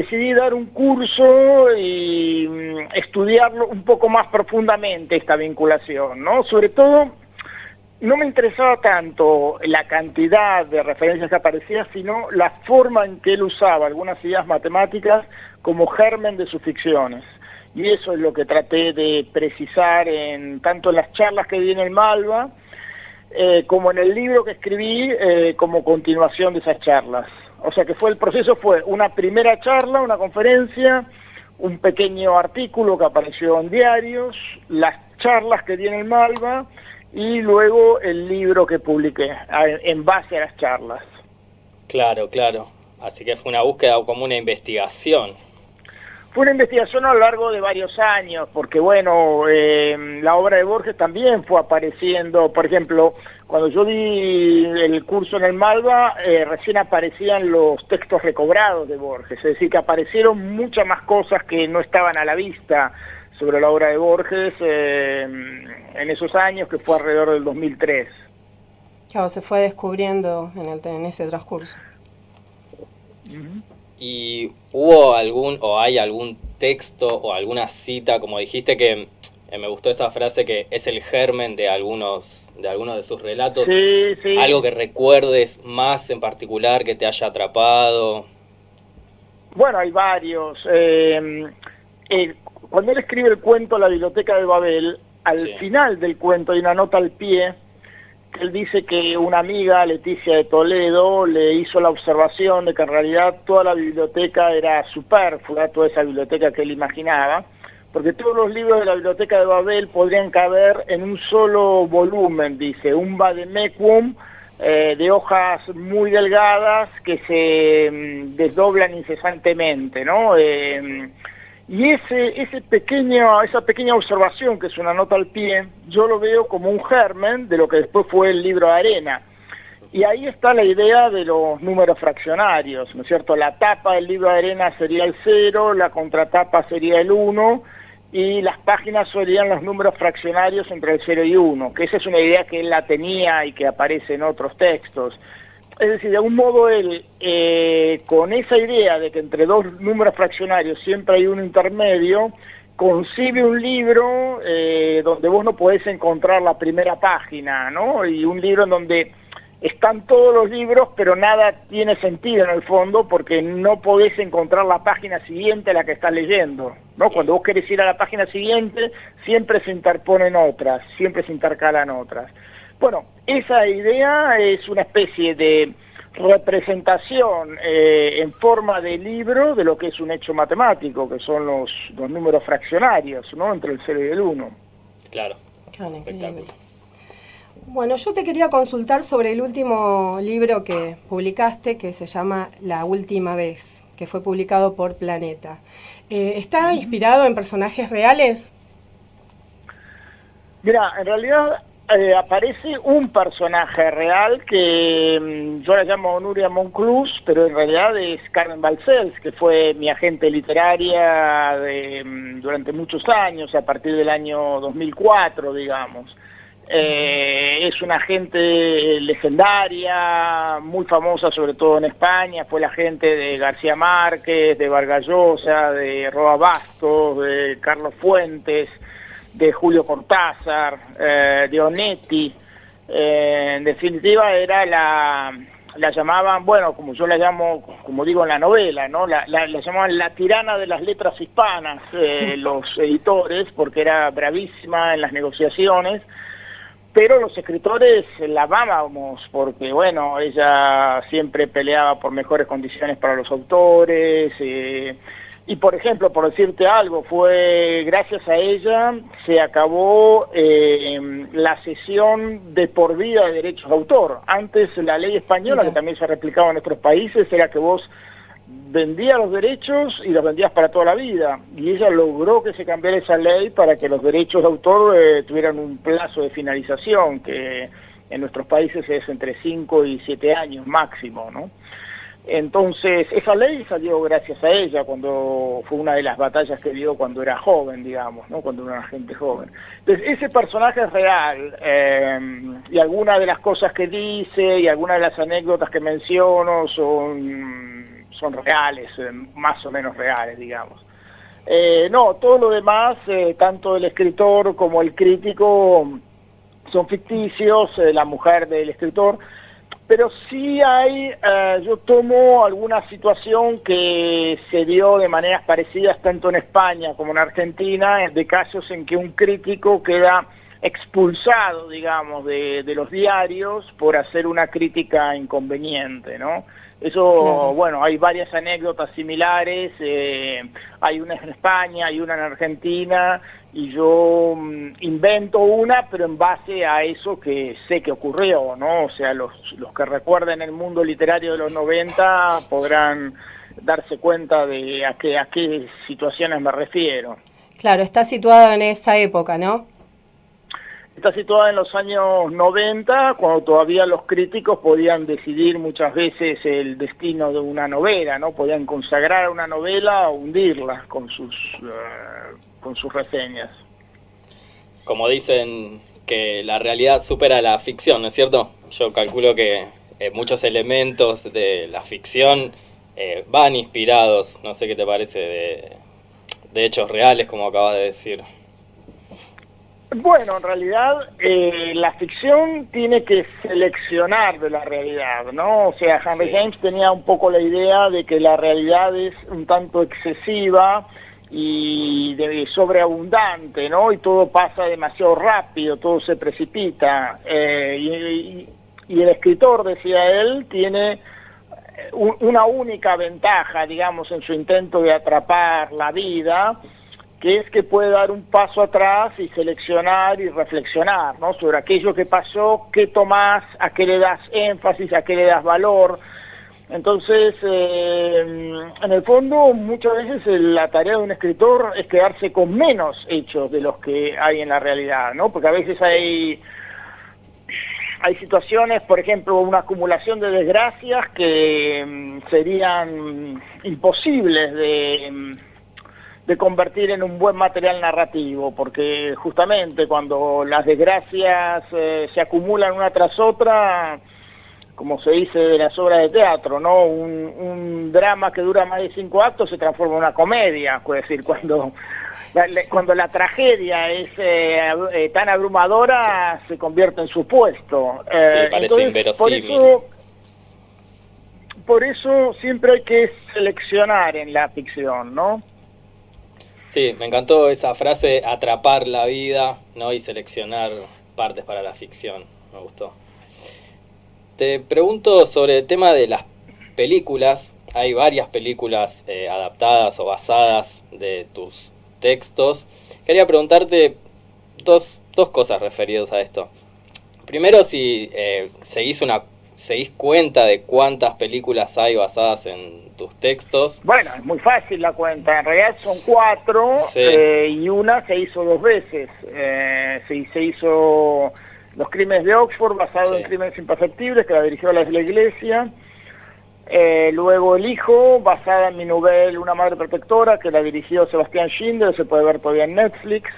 decidí dar un curso y estudiarlo un poco más profundamente, esta vinculación, ¿no? Sobre todo, no me interesaba tanto la cantidad de referencias que aparecía, sino la forma en que él usaba algunas ideas matemáticas como germen de sus ficciones. Y eso es lo que traté de precisar tanto en las charlas que di en el Malva, como en el libro que escribí como continuación de esas charlas. O sea que el proceso fue una primera charla, una conferencia, un pequeño artículo que apareció en diarios, las charlas que di en el Malva y luego el libro que publiqué en base a las charlas. Claro, claro. Así que fue una búsqueda como una investigación. Fue una investigación a lo largo de varios años, porque bueno, la obra de Borges también fue apareciendo. Por ejemplo, cuando yo di el curso en el Malva, recién aparecían los textos recobrados de Borges, es decir, que aparecieron muchas más cosas que no estaban a la vista sobre la obra de Borges en esos años, que fue alrededor del 2003. Claro, se fue descubriendo en ese transcurso. ¿Y hubo hay algún texto o alguna cita, como dijiste, que me gustó esa frase, que es el germen de algunos de sus relatos? Sí, sí. ¿Algo que recuerdes más en particular que te haya atrapado? Bueno, hay varios. Cuando él escribe el cuento La biblioteca de Babel, al final del cuento hay una nota al pie. Él dice que una amiga, Leticia de Toledo, le hizo la observación de que en realidad toda la biblioteca era superflua, toda esa biblioteca que él imaginaba, porque todos los libros de la biblioteca de Babel podrían caber en un solo volumen, dice, un vademecum de hojas muy delgadas que se desdoblan incesantemente, ¿no? Y esa pequeña observación, que es una nota al pie, yo lo veo como un germen de lo que después fue el libro de Arena. Y ahí está la idea de los números fraccionarios, ¿no es cierto? La tapa del libro de Arena sería el 0, la contratapa sería el 1, y las páginas serían los números fraccionarios entre el 0 y 1, que esa es una idea que él la tenía y que aparece en otros textos. Es decir, de algún modo él, con esa idea de que entre dos números fraccionarios siempre hay un intermedio, concibe un libro donde vos no podés encontrar la primera página, ¿no? Y un libro en donde están todos los libros, pero nada tiene sentido en el fondo, porque no podés encontrar la página siguiente a la que estás leyendo, ¿no? Cuando vos querés ir a la página siguiente, siempre se interponen otras, siempre se intercalan otras. Bueno, esa idea es una especie de representación en forma de libro de lo que es un hecho matemático, que son los números fraccionarios, ¿no? Entre el 0 y el 1. Claro. Espectacular. Bueno, yo te quería consultar sobre el último libro que publicaste, que se llama La última vez, que fue publicado por Planeta. ¿Está inspirado en personajes reales? Mira, en realidad aparece un personaje real que yo la llamo Nuria Monclús, pero en realidad es Carmen Balcells, que fue mi agente literaria durante muchos años, a partir del año 2004, digamos. Es una agente legendaria, muy famosa sobre todo en España, fue la agente de García Márquez, de Vargas Llosa, de Roa Bastos, de Carlos Fuentes, de Julio Cortázar, de Onetti. En definitiva era la llamaban, bueno, como yo la llamo, como digo en la novela, ¿no? La llamaban la tirana de las letras hispanas, los editores, porque era bravísima en las negociaciones, pero los escritores la amábamos, porque bueno, ella siempre peleaba por mejores condiciones para los autores, y por ejemplo, por decirte algo, fue gracias a ella se acabó la cesión de por vida de derechos de autor. Antes la ley española, que también se replicaba en otros países, era que vos vendías los derechos y los vendías para toda la vida. Y ella logró que se cambiara esa ley para que los derechos de autor tuvieran un plazo de finalización, que en nuestros países es entre 5 y 7 años máximo, ¿no? Entonces, esa ley salió gracias a ella, cuando fue una de las batallas que dio cuando era joven, digamos, ¿no? Cuando era una gente joven. Entonces, ese personaje es real, y algunas de las cosas que dice y algunas de las anécdotas que menciono son reales, más o menos reales, digamos. No, todo lo demás, tanto el escritor como el crítico, son ficticios, la mujer del escritor, pero sí hay, yo tomo alguna situación que se dio de maneras parecidas tanto en España como en Argentina, de casos en que un crítico queda expulsado, digamos, de los diarios por hacer una crítica inconveniente, ¿no? Eso, claro. Bueno, hay varias anécdotas similares, hay una en España, hay una en Argentina, y yo invento una, pero en base a eso que sé que ocurrió, ¿no? O sea, los que recuerden el mundo literario de los 90 podrán darse cuenta de a qué situaciones me refiero. Claro, está situado en esa época, ¿no? Está situada en los años 90, cuando todavía los críticos podían decidir muchas veces el destino de una novela, ¿no? Podían consagrar una novela o hundirla con sus reseñas. Como dicen que la realidad supera la ficción, ¿no es cierto? Yo calculo que muchos elementos de la ficción van inspirados, no sé qué te parece, de hechos reales, como acabas de decir. Bueno, en realidad la ficción tiene que seleccionar de la realidad, ¿no? O sea, Henry James tenía un poco la idea de que la realidad es un tanto excesiva y sobreabundante, ¿no? Y todo pasa demasiado rápido, todo se precipita. Y el escritor, decía él, tiene una única ventaja, digamos, en su intento de atrapar la vida, que es que puede dar un paso atrás y seleccionar y reflexionar, ¿no? Sobre aquello que pasó, qué tomás, a qué le das énfasis, a qué le das valor. Entonces, en el fondo, muchas veces la tarea de un escritor es quedarse con menos hechos de los que hay en la realidad, ¿no? Porque a veces hay situaciones, por ejemplo, una acumulación de desgracias que serían imposibles de convertir en un buen material narrativo, porque justamente cuando las desgracias se acumulan una tras otra, como se dice de las obras de teatro, ¿no? Un drama que dura más de 5 actos se transforma en una comedia, es decir, cuando la tragedia es tan abrumadora, se convierte en supuesto. Sí, parece inverosímil. Por eso siempre hay que seleccionar en la ficción, ¿no? Sí, me encantó esa frase, atrapar la vida, ¿no? Y seleccionar partes para la ficción, me gustó. Te pregunto sobre el tema de las películas. Hay varias películas adaptadas o basadas de tus textos. Quería preguntarte dos cosas referidas a esto. Primero, si seguís cuenta de cuántas películas hay basadas en tus textos. Bueno, es muy fácil la cuenta, en realidad son 4, sí. Y una se hizo 2 veces. Se hizo Los Crímenes de Oxford, basado en Crímenes Imperceptibles, que la dirigió la Iglesia. Luego El Hijo, basada en mi novela Una Madre Protectora, que la dirigió Sebastián Schindler, se puede ver todavía en Netflix,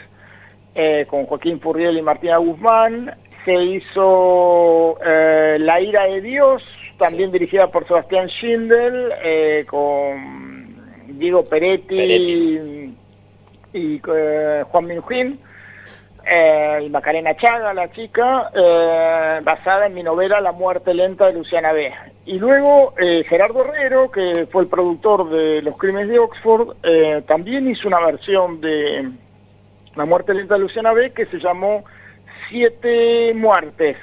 con Joaquín Furriel y Martina Guzmán. Se hizo La Ira de Dios, también dirigida por Sebastián Schindler, con Diego Peretti. Y Juan Minujín, y Macarena Chaga, la chica, basada en mi novela La Muerte Lenta de Luciana B. Y luego Gerardo Herrero, que fue el productor de Los Crímenes de Oxford, también hizo una versión de La Muerte Lenta de Luciana B que se llamó 7 muertes,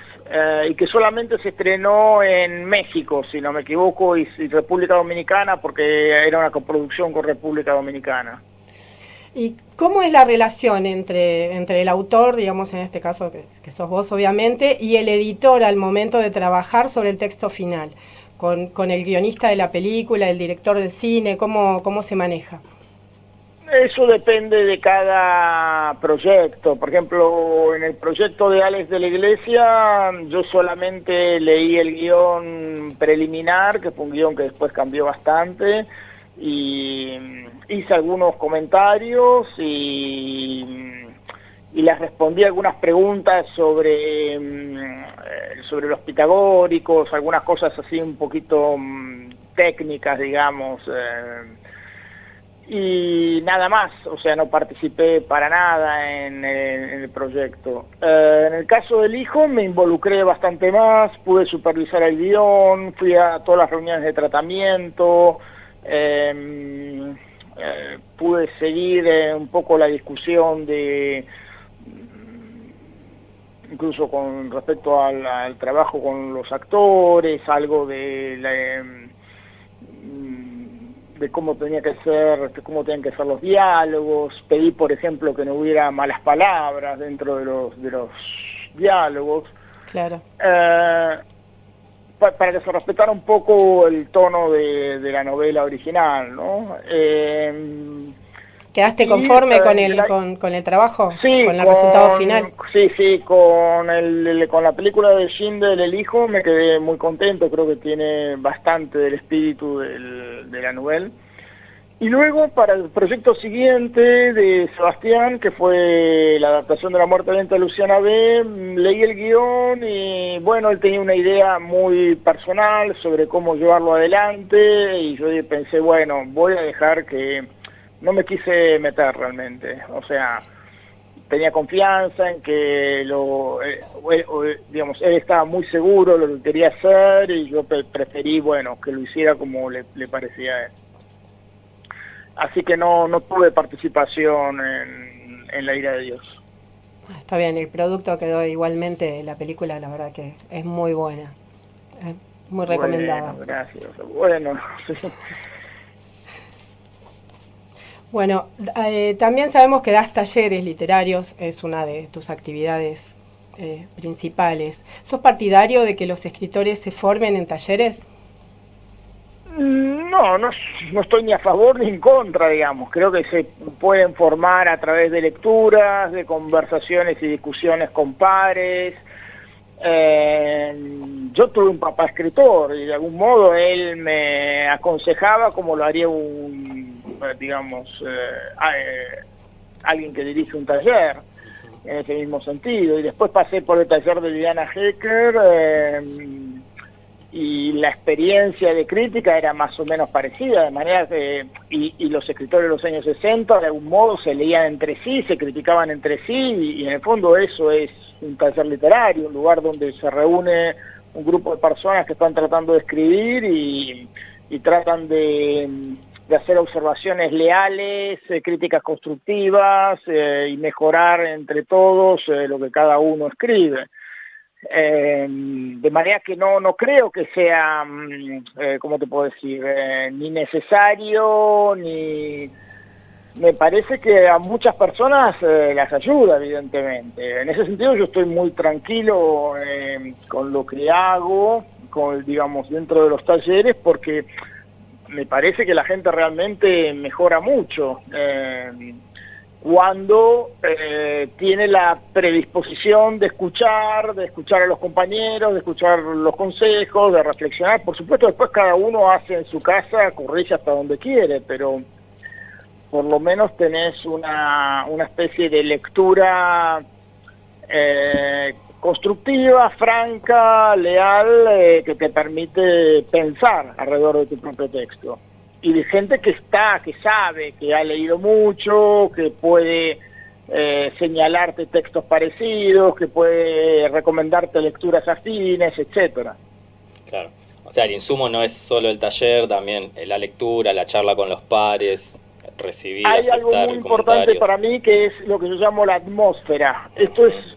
y que solamente se estrenó en México, si no me equivoco, y República Dominicana, porque era una coproducción con República Dominicana. ¿Y cómo es la relación entre el autor, digamos en este caso que sos vos obviamente, y el editor al momento de trabajar sobre el texto final? Con el guionista de la película, el director de cine, ¿cómo se maneja? Eso depende de cada proyecto. Por ejemplo, en el proyecto de Alex de la Iglesia, yo solamente leí el guión preliminar, que fue un guión que después cambió bastante, y hice algunos comentarios y les respondí algunas preguntas sobre los pitagóricos, algunas cosas así un poquito técnicas, digamos, y nada más, o sea, no participé para nada en el proyecto. En el caso del hijo me involucré bastante más, pude supervisar el guión, fui a todas las reuniones de tratamiento, pude seguir un poco la discusión de, incluso con respecto al trabajo con los actores, algo de cómo tenían que ser los diálogos. Pedí, por ejemplo, que no hubiera malas palabras dentro de los diálogos. Claro. Para que se respetara un poco el tono de la novela original, ¿no? ¿Quedaste conforme con el trabajo? Sí, ¿Con el resultado final? Sí, con la película de Schindler, El hijo, me quedé muy contento, creo que tiene bastante del espíritu de la novela. Y luego, para el proyecto siguiente de Sebastián, que fue la adaptación de La muerte lenta de Luciana B., leí el guión y, bueno, él tenía una idea muy personal sobre cómo llevarlo adelante, y yo pensé, bueno, voy a dejar que... No me quise meter realmente, o sea, tenía confianza en que digamos, él estaba muy seguro de lo que quería hacer, y yo preferí, bueno, que lo hiciera como le parecía a él. Así que no tuve participación en La ira de Dios. Está bien, el producto quedó igualmente, la película la verdad que es muy buena, muy recomendada. Bueno, gracias. Bueno, Bueno, también sabemos que das talleres literarios, es una de tus actividades principales. ¿Sos partidario de que los escritores se formen en talleres? No estoy ni a favor ni en contra, digamos. Creo que se pueden formar a través de lecturas, de conversaciones y discusiones con pares. Yo tuve un papá escritor y de algún modo él me aconsejaba como lo haría alguien que dirige un taller, en ese mismo sentido. Y después pasé por el taller de Liliana Hecker, y la experiencia de crítica era más o menos parecida, de manera que y los escritores de los años 60 de algún modo se leían entre sí, se criticaban entre sí, y en el fondo eso es un taller literario, un lugar donde se reúne un grupo de personas que están tratando de escribir y tratan de hacer observaciones leales, críticas constructivas, y mejorar entre todos lo que cada uno escribe. De manera que no creo que sea, ¿cómo te puedo decir? Ni necesario, ni... Me parece que a muchas personas las ayuda, evidentemente. En ese sentido yo estoy muy tranquilo con lo que hago, digamos, dentro de los talleres, porque me parece que la gente realmente mejora mucho cuando tiene la predisposición de escuchar a los compañeros, de escuchar los consejos, de reflexionar. Por supuesto, después cada uno hace en su casa, corrige hasta donde quiere, pero por lo menos tenés una especie de lectura constructiva, franca, leal, que te permite pensar alrededor de tu propio texto. Y de gente que sabe, que ha leído mucho, que puede señalarte textos parecidos, que puede recomendarte lecturas afines, etcétera. Claro. O sea, el insumo no es solo el taller, también la lectura, la charla con los pares, recibir, hay aceptar algo muy importante para mí, que es lo que yo llamo la atmósfera.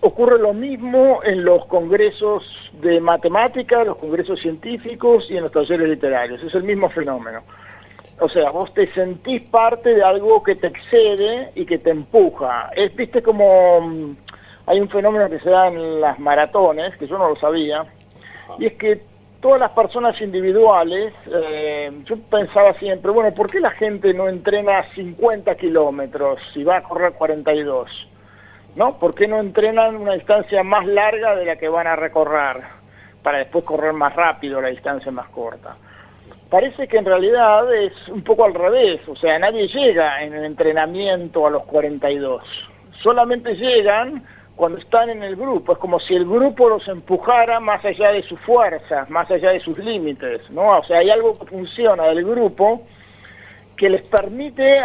Ocurre lo mismo en los congresos de matemática, los congresos científicos y en los talleres literarios. Es el mismo fenómeno. O sea, vos te sentís parte de algo que te excede y que te empuja. Viste como hay un fenómeno que se da en las maratones, que yo no lo sabía, y es que todas las personas individuales, yo pensaba siempre, bueno, ¿por qué la gente no entrena 50 kilómetros y va a correr 42? ¿No? ¿Por qué no entrenan una distancia más larga de la que van a recorrer, para después correr más rápido la distancia más corta? Parece que en realidad es un poco al revés, o sea, nadie llega en el entrenamiento a los 42, solamente llegan cuando están en el grupo. Es como si el grupo los empujara más allá de sus fuerzas, más allá de sus límites, ¿no? O sea, hay algo que funciona del grupo que les permite